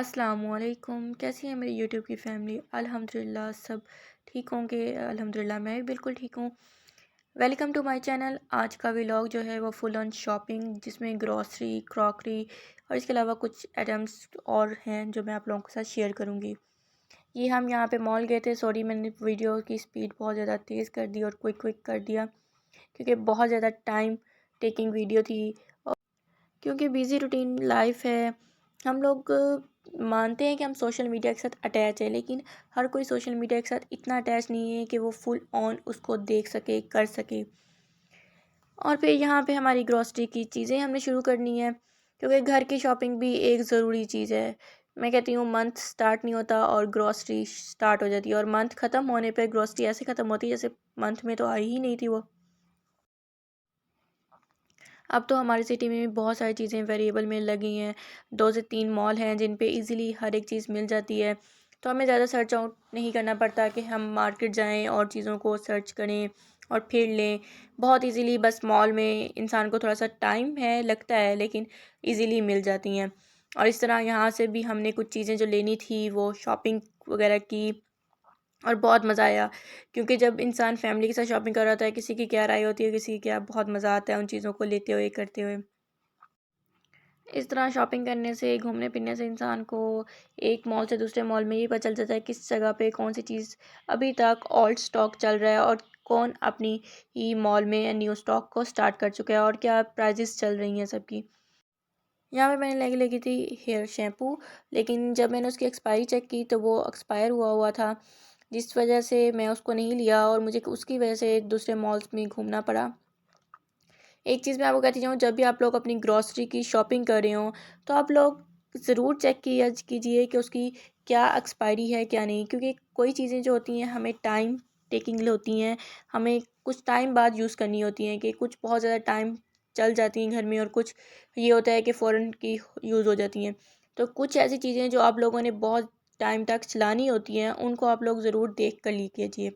अस्सलामुअलैकुम। कैसी है मेरी यूट्यूब की फैमिली? अल्हम्दुलिल्लाह सब ठीक होंगे। अल्हम्दुलिल्लाह मैं भी बिल्कुल ठीक हूँ। Welcome to my channel. आज का व्लॉग जो है वो फुल ऑन शॉपिंग, जिसमें ग्रॉसरी, क्रॉकरी और इसके अलावा कुछ आइटम्स और हैं जो मैं आप लोगों के साथ शेयर करूँगी। ये हम यहाँ पे मॉल गए थे। सॉरी, मैंने वीडियो की स्पीड बहुत ज़्यादा तेज़ कर दी और क्विक कर दिया क्योंकि बहुत ज़्यादा टाइम टेकिंग वीडियो थी। क्योंकि बिज़ी रूटीन लाइफ है। हम लोग मानते हैं कि हम सोशल मीडिया के साथ अटैच है, लेकिन हर कोई सोशल मीडिया के साथ इतना अटैच नहीं है कि वो फुल ऑन उसको देख सके, कर सके। और फिर यहाँ पे हमारी ग्रॉसरी की चीज़ें हमने शुरू करनी है, क्योंकि घर की शॉपिंग भी एक ज़रूरी चीज़ है। मैं कहती हूँ मंथ स्टार्ट नहीं होता और ग्रॉसरी स्टार्ट हो जाती है, और मंथ ख़त्म होने पर ग्रॉसरी ऐसे ख़त्म होती है जैसे मंथ में तो आई ही नहीं थी वो। अब तो हमारी सिटी में भी बहुत सारी चीज़ें वेरिएबल में लगी हैं। 2 से 3 मॉल हैं जिन पे इजीली हर एक चीज़ मिल जाती है, तो हमें ज़्यादा सर्च आउट नहीं करना पड़ता कि हम मार्केट जाएं और चीज़ों को सर्च करें और फिर लें। बहुत इजीली बस मॉल में इंसान को थोड़ा सा टाइम है लगता है, लेकिन इजीली मिल जाती हैं। और इस तरह यहाँ से भी हमने कुछ चीज़ें जो लेनी थी वो शॉपिंग वगैरह की, और बहुत मज़ा आया। क्योंकि जब इंसान फैमिली के साथ शॉपिंग कर रहा होता है, किसी की क्या राय होती है, किसी की क्या, बहुत मज़ा आता है उन चीज़ों को लेते हुए, करते हुए। इस तरह शॉपिंग करने से, घूमने फिरने से इंसान को एक मॉल से दूसरे मॉल में ये पता चल जाता है किस जगह पे कौन सी चीज़ अभी तक ओल्ड स्टॉक चल रहा है, और कौन अपनी ही मॉल में न्यू स्टॉक को स्टार्ट कर चुका है, और क्या प्राइजेस चल रही हैं सबकी। यहाँ पे मैंने लगी थी हेयर शैम्पू, लेकिन जब मैंने उसकी एक्सपायरी चेक की तो वो एक्सपायर हुआ हुआ था, जिस वजह से मैं उसको नहीं लिया और मुझे उसकी वजह से दूसरे मॉल्स में घूमना पड़ा। एक चीज़ मैं आपको कहती जाऊँ, जब भी आप लोग अपनी ग्रॉसरी की शॉपिंग कर रहे हो तो आप लोग ज़रूर चेक किया कीजिए कि उसकी क्या एक्सपायरी है क्या नहीं, क्योंकि कोई चीज़ें जो होती हैं हमें टाइम टेकिंग होती हैं, हमें कुछ टाइम बाद यूज़ करनी होती हैं, कि कुछ बहुत ज़्यादा टाइम चल जाती हैं घर में, और कुछ ये होता है कि फ़ौरन की यूज़ हो जाती हैं। तो कुछ ऐसी चीज़ें जो आप लोगों ने बहुत टाइम तक चलानी होती हैं, उनको आप लोग ज़रूर देख कर लीजिए।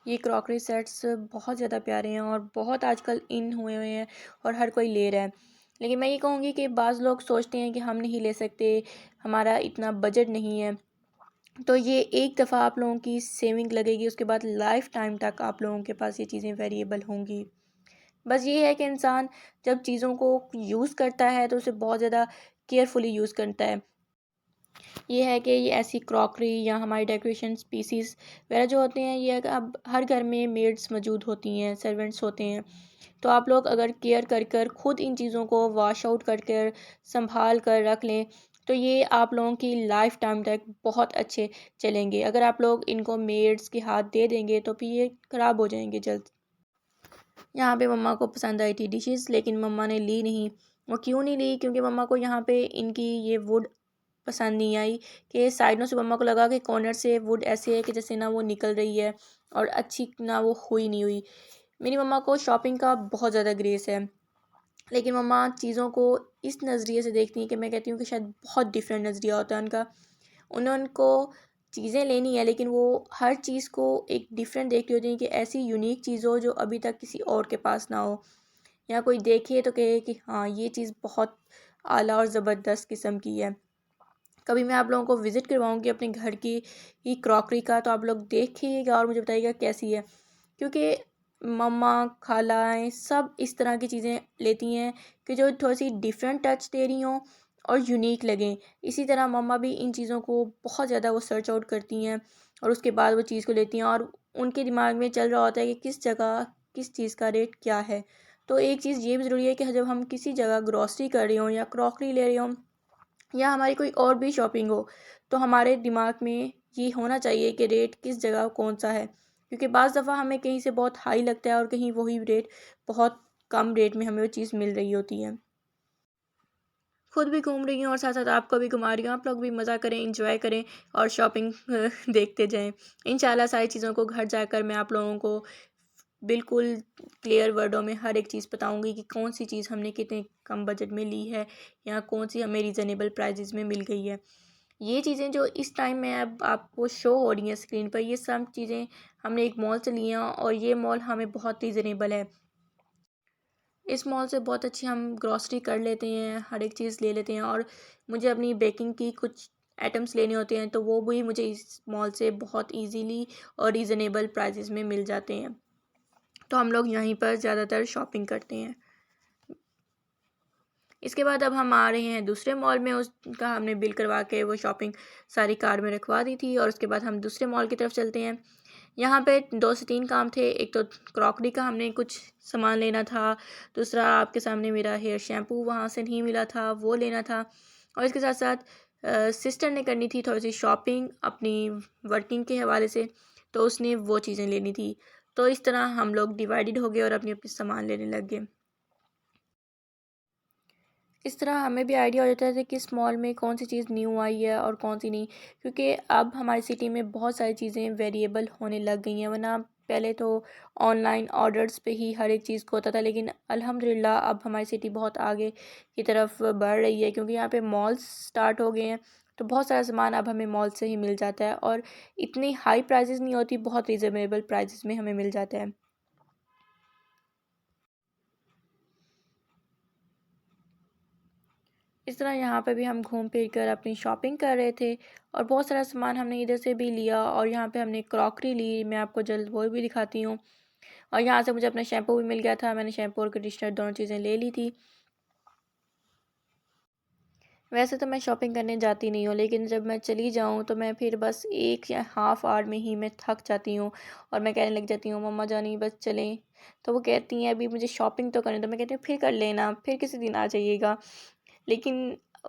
ये क्रॉकरी सेट्स बहुत ज़्यादा प्यारे हैं और बहुत आजकल इन हुए हुए हैं और हर कोई ले रहा है। लेकिन मैं ये कहूँगी कि बाज़ लोग सोचते हैं कि हम नहीं ले सकते, हमारा इतना बजट नहीं है। तो ये एक दफ़ा आप लोगों की सेविंग लगेगी, उसके बाद लाइफ टाइम तक आप लोगों के पास ये चीज़ें वेरिएबल होंगी। बस ये है कि इंसान जब चीज़ों को यूज़ करता है तो उसे बहुत ज़्यादा केयरफुली यूज़ करता है। ये है कि ये ऐसी क्रॉकरी या हमारी डेकोरेशन पीसीस वगैरह जो होते हैं, ये अब हर घर में मेड्स मौजूद होती हैं, सर्वेंट्स होते हैं। तो आप लोग अगर केयर कर कर खुद इन चीज़ों को वॉश आउट कर कर संभाल कर रख लें, तो ये आप लोगों की लाइफ टाइम तक बहुत अच्छे चलेंगे। अगर आप लोग इनको मेड्स के हाथ दे देंगे तो फिर ये ख़राब हो जाएंगे जल्द। यहाँ पे मम्मा को पसंद आई थी डिशेस, लेकिन मम्मा ने ली नहीं। वो क्यों नहीं ली? क्योंकि मम्मा को यहाँ पे इनकी ये वुड पसंद नहीं आई, कि साइडों से मम्मा को लगा कि कॉर्नर से वुड ऐसे है कि जैसे ना वो निकल रही है और अच्छी ना वो हुई नहीं हुई। मेरी मम्मा को शॉपिंग का बहुत ज़्यादा ग्रेस है, लेकिन मम्मा चीज़ों को इस नज़रिए से देखती हैं कि मैं कहती हूँ कि शायद बहुत डिफरेंट नज़रिया होता है उनका। उनको चीज़ें लेनी है, लेकिन वो हर चीज़ को एक डिफरेंट देखती होती हैं, कि ऐसी यूनिक चीज़ हो जो अभी तक किसी और के पास ना हो, या कोई देखे तो कहे कि हाँ ये चीज़ बहुत आला और ज़बरदस्त किस्म की है। कभी मैं आप लोगों को विज़िट करवाऊँगी अपने घर की ही क्रॉकरी का, तो आप लोग देखिएगा और मुझे बताइएगा कैसी है। क्योंकि मम्मा, खालाएँ सब इस तरह की चीज़ें लेती हैं कि जो थोड़ी-सी डिफरेंट टच दे रही हों और यूनिक लगें। इसी तरह मम्मा भी इन चीज़ों को बहुत ज़्यादा वो सर्च आउट करती हैं और उसके बाद वो चीज़ को लेती हैं, और उनके दिमाग में चल रहा होता है कि किस जगह किस चीज़ का रेट क्या है। तो एक चीज़ ये भी ज़रूरी है कि जब हम किसी जगह ग्रॉसरी कर रहे हों या क्रॉकरी ले रहे हों या हमारी कोई और भी शॉपिंग हो, तो हमारे दिमाग में ये होना चाहिए कि रेट किस जगह कौन सा है। क्योंकि बाज़ दफ़ा हमें कहीं से बहुत हाई लगता है और कहीं वही रेट बहुत कम रेट में हमें वो चीज़ मिल रही होती है। खुद भी घूम रही हूँ और साथ साथ आपको भी घुमा रही हूँ। आप लोग भी मज़ा करें, इंजॉय करें और शॉपिंग देखते जाएं। इंशाल्लाह सारी चीज़ों को घर जाकर मैं आप लोगों को बिल्कुल क्लियर वर्डों में हर एक चीज़ बताऊंगी कि कौन सी चीज़ हमने कितने कम बजट में ली है या कौन सी हमें रीज़नेबल प्राइजेज़ में मिल गई है। ये चीज़ें जो इस टाइम में अब आपको शो हो रही हैं स्क्रीन पर, ये सब चीज़ें हमने एक मॉल से ली हैं, और ये मॉल हमें बहुत रीज़नेबल है। इस मॉल से बहुत अच्छी हम ग्रॉसरी कर लेते हैं, हर एक चीज़ ले लेते हैं, और मुझे अपनी बेकिंग की कुछ आइटम्स लेने होते हैं तो वो भी मुझे इस मॉल से बहुत इजीली और रीज़नेबल प्राइसेस में मिल जाते हैं। तो हम लोग यहीं पर ज़्यादातर शॉपिंग करते हैं। इसके बाद अब हम आ रहे हैं दूसरे मॉल में। उसका हमने बिल करवा के वो शॉपिंग सारी कार में रखवा दी थी और उसके बाद हम दूसरे मॉल की तरफ चलते हैं। यहाँ पे 2 से 3 काम थे। एक तो क्रॉकरी का हमने कुछ सामान लेना था, दूसरा आपके सामने मेरा हेयर शैम्पू वहाँ से नहीं मिला था, वो लेना था, और इसके साथ-साथ सिस्टर ने करनी थी थोड़ी-सी शॉपिंग अपनी वर्किंग के हवाले से, तो उसने वो चीज़ें लेनी थी। तो इस तरह हम लोग डिवाइडेड हो गए और अपनी-अपनी सामान लेने लग गए। इस तरह हमें भी आइडिया हो जाता है कि किस मॉल में कौन सी चीज़ न्यू आई है और कौन सी नहीं, क्योंकि अब हमारी सिटी में बहुत सारी चीज़ें वेरिएबल होने लग गई हैं। वरना पहले तो ऑनलाइन ऑर्डर्स पे ही हर एक चीज़ को होता था, लेकिन अल्हम्दुलिल्लाह अब हमारी सिटी बहुत आगे की तरफ बढ़ रही है, क्योंकि यहाँ पे मॉल्स स्टार्ट हो गए हैं। तो बहुत सारा सामान अब हमें मॉल से ही मिल जाता है और इतनी हाई प्राइजेज़ नहीं होती, बहुत रीज़नेबल प्राइजेज़ में हमें मिल जाता है। इस तरह यहाँ पे भी हम घूम फिर कर अपनी शॉपिंग कर रहे थे और बहुत सारा सामान हमने इधर से भी लिया और यहाँ पे हमने क्रॉकरी ली। मैं आपको जल्द वो भी दिखाती हूँ। और यहाँ से मुझे अपना शैम्पू भी मिल गया था। मैंने शैम्पू और कंडीशनर दोनों चीज़ें ले ली थी। वैसे तो मैं शॉपिंग करने जाती नहीं हूँ, लेकिन जब मैं चली जाऊँ तो मैं फिर बस 1 या हाफ़ आवर में ही मैं थक जाती हूँ और मैं कहने लग जाती हूँ, मम्मा जानी बस चलें। तो वो कहती हैं अभी मुझे शॉपिंग तो करनी है। तो मैं कहती हूँ फिर कर लेना, फिर किसी दिन आ जाइएगा। लेकिन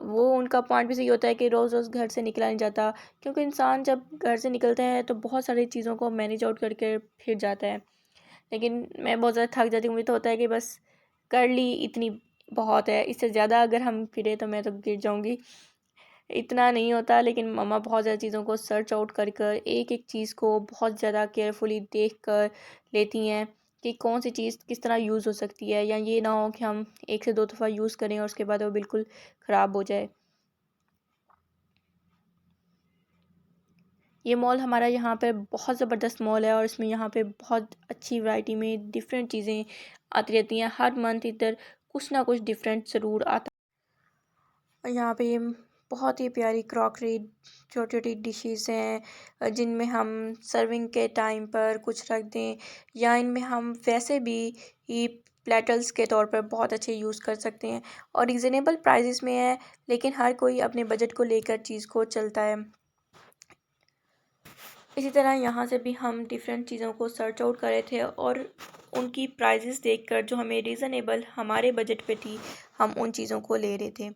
वो उनका पॉइंट भी सही होता है कि रोज़-रोज़ घर से निकला नहीं जाता, क्योंकि इंसान जब घर से निकलता है तो बहुत सारी चीज़ों को मैनेज आउट करके फिर जाता है। लेकिन मैं बहुत ज़्यादा थक जाती हूँ, मुझे तो होता है कि बस कर ली इतनी बहुत है, इससे ज़्यादा अगर हम फिरे तो मैं तो गिर जाऊँगी। इतना नहीं होता, लेकिन मम्मा बहुत ज़्यादा चीज़ों को सर्च आउट कर कर एक-एक चीज़ को बहुत ज़्यादा केयरफुली देख कर लेती हैं कि कौन सी चीज़ किस तरह यूज़ हो सकती है, या ये ना हो कि हम 1 से 2 दफ़ा यूज़ करें और उसके बाद वो बिल्कुल ख़राब हो जाए। ये मॉल हमारा यहाँ पे बहुत ज़बरदस्त मॉल है और इसमें यहाँ पे बहुत अच्छी वैरायटी में डिफरेंट चीज़ें आती रहती हैं। हर मंथ इधर कुछ ना कुछ डिफरेंट ज़रूर आता है। और यहाँ पे ये बहुत ही प्यारी क्रॉकरी छोटी-छोटी डिशेज़ हैं, जिनमें हम सर्विंग के टाइम पर कुछ रख दें, या इनमें हम वैसे भी ये प्लेटर्स के तौर पर बहुत अच्छे यूज़ कर सकते हैं और रीज़नेबल प्राइसेस में है, लेकिन हर कोई अपने बजट को लेकर चीज़ को चलता है। इसी तरह यहाँ से भी हम डिफरेंट चीज़ों को सर्च आउट कर रहे थे और उनकी प्राइसेस देखकर जो हमें रीज़नेबल हमारे बजट पे थी, हम उन चीज़ों को ले रहे थे।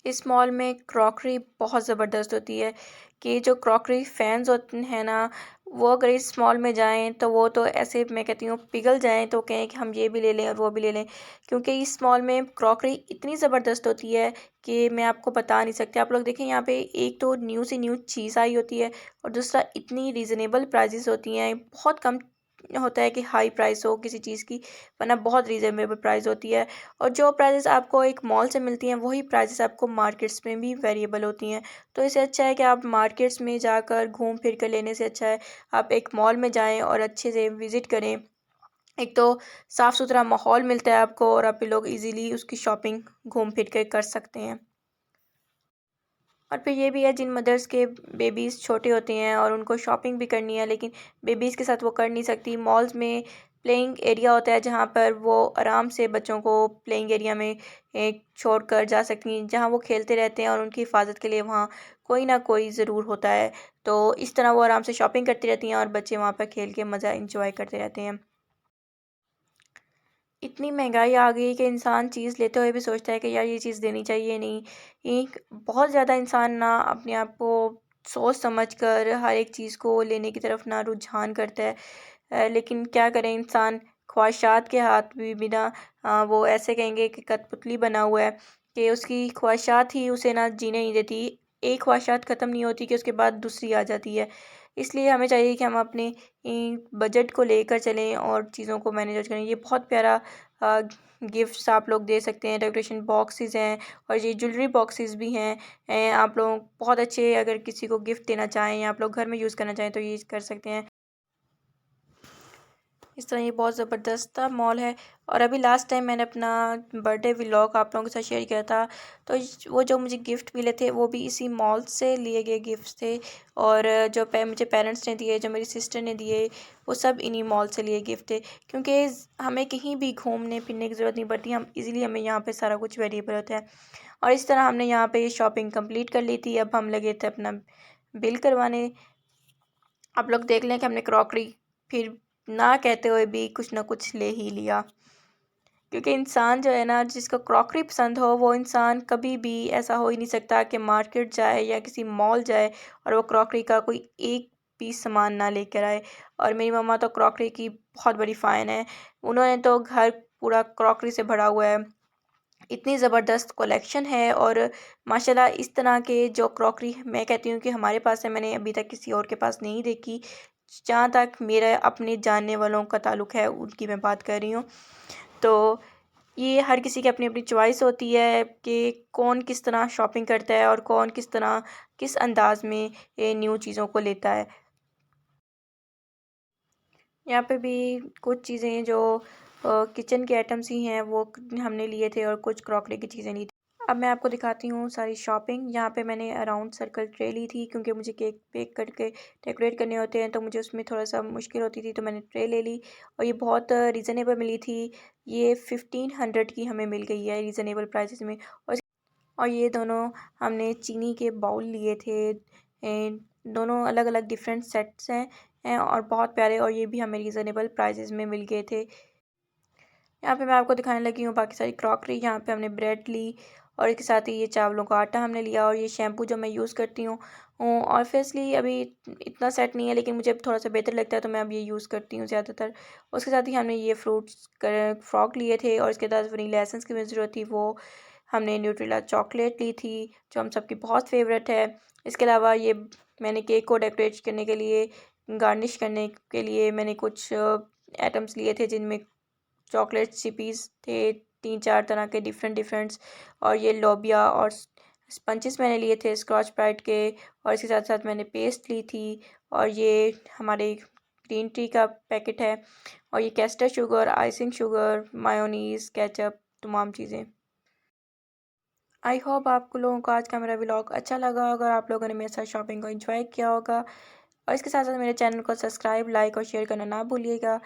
इस मॉल में क्रॉकरी बहुत ज़बरदस्त होती है कि जो क्रॉकरी फैंस होते हैं ना, वो अगर इस मॉल में जाएं तो वो तो ऐसे मैं कहती हूँ पिघल जाएं, तो कहें कि हम ये भी ले लें और वो भी ले लें, क्योंकि इस मॉल में क्रॉकरी इतनी ज़बरदस्त होती है कि मैं आपको बता नहीं सकती। आप लोग देखें यहाँ पे एक तो न्यू से न्यू चीज़ आई होती है और दूसरा इतनी रीज़नेबल प्राइजेस होती हैं। बहुत कम होता है कि हाई प्राइस हो किसी चीज़ की, वरना बहुत रीज़नेबल प्राइस होती है। और जो प्राइसेस आपको एक मॉल से मिलती हैं वही प्राइसेस आपको मार्केट्स में भी वेरिएबल होती हैं। तो इससे अच्छा है कि आप मार्केट्स में जाकर घूम फिर कर लेने से अच्छा है आप एक मॉल में जाएं और अच्छे से विज़िट करें। एक तो साफ़ सुथरा माहौल मिलता है आपको और आप लोग इजीली उसकी शॉपिंग घूम फिर कर सकते हैं। और फिर ये भी है, जिन मदर्स के बेबीज़ छोटे होते हैं और उनको शॉपिंग भी करनी है, लेकिन बेबीज़ के साथ वो कर नहीं सकती, मॉल्स में प्लेइंग एरिया होता है जहाँ पर वो आराम से बच्चों को प्लेइंग एरिया में एक छोड़ कर जा सकती हैं, जहाँ वो खेलते रहते हैं और उनकी हिफाजत के लिए वहाँ कोई ना कोई ज़रूर होता है। तो इस तरह वो आराम से शॉपिंग करती रहती हैं और बच्चे वहाँ पर खेल के मज़ा इंजॉय करते रहते हैं। इतनी महंगाई आ गई है कि इंसान चीज़ लेते हुए भी सोचता है कि यार ये चीज़ लेनी चाहिए नहीं। एक बहुत ज़्यादा इंसान ना अपने आप को सोच समझ कर हर एक चीज़ को लेने की तरफ ना रुझान करता है। लेकिन क्या करें, इंसान ख्वाहिशात के हाथ भी बिना वो ऐसे कहेंगे कि कठपुतली बना हुआ है कि उसकी ख्वाहिशात ही उसे ना जीने नहीं देती। एक ख्वाहिशात ख़त्म नहीं होती कि उसके बाद दूसरी आ जाती है। इसलिए हमें चाहिए कि हम अपने बजट को लेकर चलें और चीज़ों को मैनेज करें। ये बहुत प्यारा गिफ्ट्स आप लोग दे सकते हैं, डेकोरेशन बॉक्सेस हैं और ये ज्वेलरी बॉक्सेस भी हैं। आप लोग बहुत अच्छे, अगर किसी को गिफ्ट देना चाहें या आप लोग घर में यूज़ करना चाहें तो ये कर सकते हैं। इस तरह ये बहुत ज़बरदस्त मॉल है। और अभी लास्ट टाइम मैंने अपना बर्थडे व्लॉग आप लोगों के साथ शेयर किया था, तो वो जो मुझे गिफ्ट मिले थे वो भी इसी मॉल से लिए गए गिफ्ट्स थे। और जो मुझे पेरेंट्स ने दिए, जो मेरी सिस्टर ने दिए, वो सब इन्हीं मॉल से लिए गिफ्ट थे। क्योंकि हमें कहीं भी घूमने फिरने की ज़रूरत नहीं पड़ती, हम इजीली हमें यहाँ पे सारा कुछ अवेलेबल होता है। और इस तरह हमने यहाँ पे शॉपिंग कंप्लीट कर ली थी। अब हम लगे थे अपना बिल करवाने। आप लोग देख लें कि हमने क्रॉकरी फिर ना कहते हुए भी कुछ ना कुछ ले ही लिया। क्योंकि इंसान जो है ना, जिसको क्रॉकरी पसंद हो, वो इंसान कभी भी ऐसा हो ही नहीं सकता कि मार्केट जाए या किसी मॉल जाए और वो क्रॉकरी का कोई एक पीस सामान ना लेकर आए। और मेरी मम्मा तो क्रॉकरी की बहुत बड़ी फ़ैन है। उन्होंने तो घर पूरा क्रॉकरी से भरा हुआ है। इतनी ज़बरदस्त कलेक्शन है। और माशाल्लाह इस तरह के जो क्रॉकरी मैं कहती हूँ कि हमारे पास है, मैंने अभी तक किसी और के पास नहीं देखी। जहाँ तक मेरा अपने जानने वालों का ताल्लुक़ है, उनकी मैं बात कर रही हूँ। तो ये हर किसी की अपनी अपनी चॉइस होती है कि कौन किस तरह शॉपिंग करता है और कौन किस तरह किस अंदाज में ये न्यू चीज़ों को लेता है। यहाँ पे भी कुछ चीज़ें जो किचन के आइटम्स ही हैं वो हमने लिए थे, और कुछ क्रॉकरी की चीज़ें ली थी। अब मैं आपको दिखाती हूँ सारी शॉपिंग। यहाँ पे मैंने अराउंड सर्कल ट्रे ली थी, क्योंकि मुझे केक बेक करके डेकोरेट करने होते हैं, तो मुझे उसमें थोड़ा सा मुश्किल होती थी, तो मैंने ट्रे ले ली। और ये बहुत रीज़नेबल मिली थी। ये 1500 की हमें मिल गई है रीज़नेबल प्राइसेस में। और ये दोनों हमने चीनी के बाउल लिए थे। दोनों अलग अलग डिफरेंट सेट्स हैं और बहुत प्यारे, और ये भी हमें रीज़नेबल प्राइसेस में मिल गए थे। यहाँ पे मैं आपको दिखाने लगी हूँ बाकी सारी क्रॉकरी। यहाँ पे हमने ब्रेड ली, और इसके साथ ही ये चावलों का आटा हमने लिया, और ये शैम्पू जो मैं यूज़ करती हूँ। ऑब्वियसली अभी इतना सेट नहीं है, लेकिन मुझे अब थोड़ा सा बेहतर लगता है, तो मैं अब ये यूज़ करती हूँ ज़्यादातर। उसके साथ ही हमने ये फ्रूट्स फ्रॉक लिए थे, और इसके साथ वनीला एसेंस की मुझे ज़रूरत थी, वो हमने न्यूट्रेला चॉकलेट ली थी, जो हम सबकी बहुत फेवरेट है। इसके अलावा ये मैंने केक को डेकोरेट करने के लिए, गार्निश करने के लिए मैंने कुछ आइटम्स लिए थे, जिनमें चॉकलेट चिपीस थे 3-4 तरह के डिफरेंट्स। और ये लोबिया और स्पंचेस मैंने लिए थे स्कॉच ब्राइट के। और इसके साथ साथ मैंने पेस्ट ली थी। और ये हमारे ग्रीन टी का पैकेट है। और ये castor sugar, icing sugar, mayonnaise, ketchup, तमाम चीज़ें। आई होप आपको लोगों को आज का मेरा व्लॉग अच्छा लगा, अगर आप लोगों ने मेरे साथ शॉपिंग को एंजॉय किया होगा। और इसके साथ साथ मेरे चैनल को सब्सक्राइब, लाइक और शेयर करना ना भूलिएगा।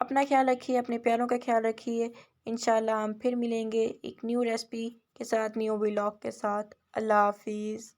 अपना ख्याल रखिए, अपने प्यारों का ख्याल रखिए। इंशाल्लाह हम फिर मिलेंगे एक न्यू रेसिपी के साथ, न्यू व्लॉग के साथ। अल्लाह हाफिज़।